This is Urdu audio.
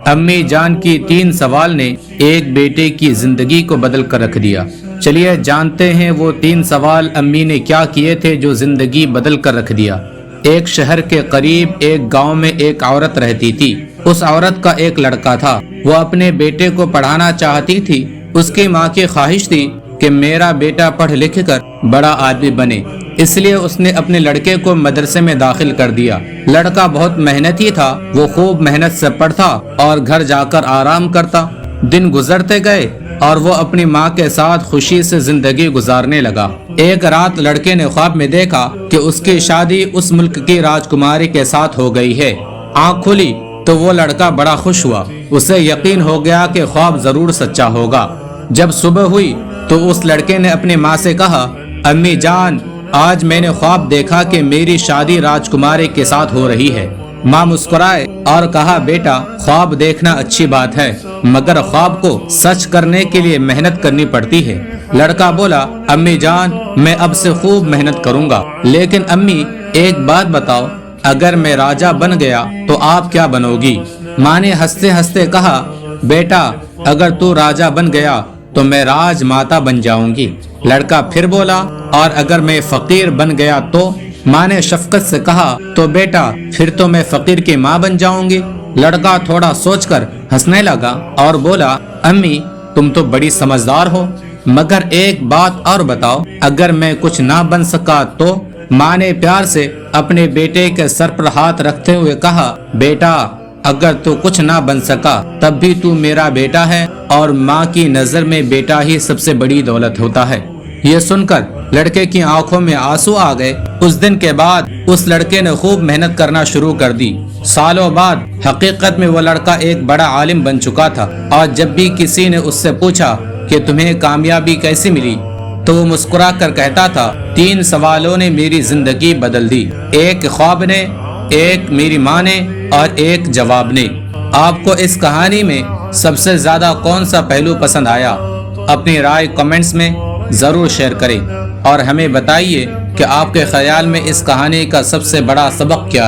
امی جان کی 3 سوال نے ایک بیٹے کی زندگی کو بدل کر رکھ دیا۔ چلیے جانتے ہیں وہ 3 سوال امی نے کیا کیے تھے جو زندگی بدل کر رکھ دیا۔ ایک شہر کے قریب ایک گاؤں میں ایک عورت رہتی تھی۔ اس عورت کا ایک لڑکا تھا۔ وہ اپنے بیٹے کو پڑھانا چاہتی تھی۔ اس کی ماں کی خواہش تھی کہ میرا بیٹا پڑھ لکھ کر بڑا آدمی بنے، اس لیے اس نے اپنے لڑکے کو مدرسے میں داخل کر دیا۔ لڑکا بہت محنتی تھا۔ وہ خوب محنت سے پڑھتا اور گھر جا کر آرام کرتا۔ دن گزرتے گئے اور وہ اپنی ماں کے ساتھ خوشی سے زندگی گزارنے لگا۔ ایک رات لڑکے نے خواب میں دیکھا کہ اس کی شادی اس ملک کی راجکماری کے ساتھ ہو گئی ہے۔ آنکھ کھلی تو وہ لڑکا بڑا خوش ہوا۔ اسے یقین ہو گیا کہ خواب ضرور سچا ہوگا۔ جب صبح ہوئی تو اس لڑکے نے اپنی ماں سے کہا، امی جان، آج میں نے خواب دیکھا کہ میری شادی راجکماری کے ساتھ ہو رہی ہے۔ ماں مسکرائے اور کہا، بیٹا، خواب دیکھنا اچھی بات ہے، مگر خواب کو سچ کرنے کے لیے محنت کرنی پڑتی ہے۔ لڑکا بولا، امی جان، میں اب سے خوب محنت کروں گا، لیکن امی ایک بات بتاؤ، اگر میں راجا بن گیا تو آپ کیا بنو گی؟ ماں نے ہنستے ہنستے کہا، بیٹا، اگر تو راجا بن گیا تو میں راج ماتا بن جاؤں گی۔ لڑکا پھر بولا، اور اگر میں فقیر بن گیا تو؟ ماں نے شفقت سے کہا، تو بیٹا پھر تو میں فقیر کی ماں بن جاؤں گی۔ لڑکا تھوڑا سوچ کر ہنسنے لگا اور بولا، امی تم تو بڑی سمجھدار ہو، مگر ایک بات اور بتاؤ، اگر میں کچھ نہ بن سکا تو؟ ماں نے پیار سے اپنے بیٹے کے سر پر ہاتھ رکھتے ہوئے کہا، بیٹا، اگر تو کچھ نہ بن سکا تب بھی تو میرا بیٹا ہے، اور ماں کی نظر میں بیٹا ہی سب سے بڑی دولت ہوتا ہے۔ یہ سن کر لڑکے کی آنکھوں میں آنسو آ گئے۔ اس دن کے بعد اس لڑکے نے خوب محنت کرنا شروع کر دی۔ سالوں بعد حقیقت میں وہ لڑکا ایک بڑا عالم بن چکا تھا، اور جب بھی کسی نے اس سے پوچھا کہ تمہیں کامیابی کیسے ملی تو وہ مسکرا کر کہتا تھا، 3 سوالوں نے میری زندگی بدل دی، ایک خواب نے، ایک میری ماں نے، اور ایک جواب نے۔ آپ کو اس کہانی میں سب سے زیادہ کون سا پہلو پسند آیا؟ اپنی رائے کمنٹس میں ضرور شیئر کریں، اور ہمیں بتائیے کہ آپ کے خیال میں اس کہانی کا سب سے بڑا سبق کیا ہے۔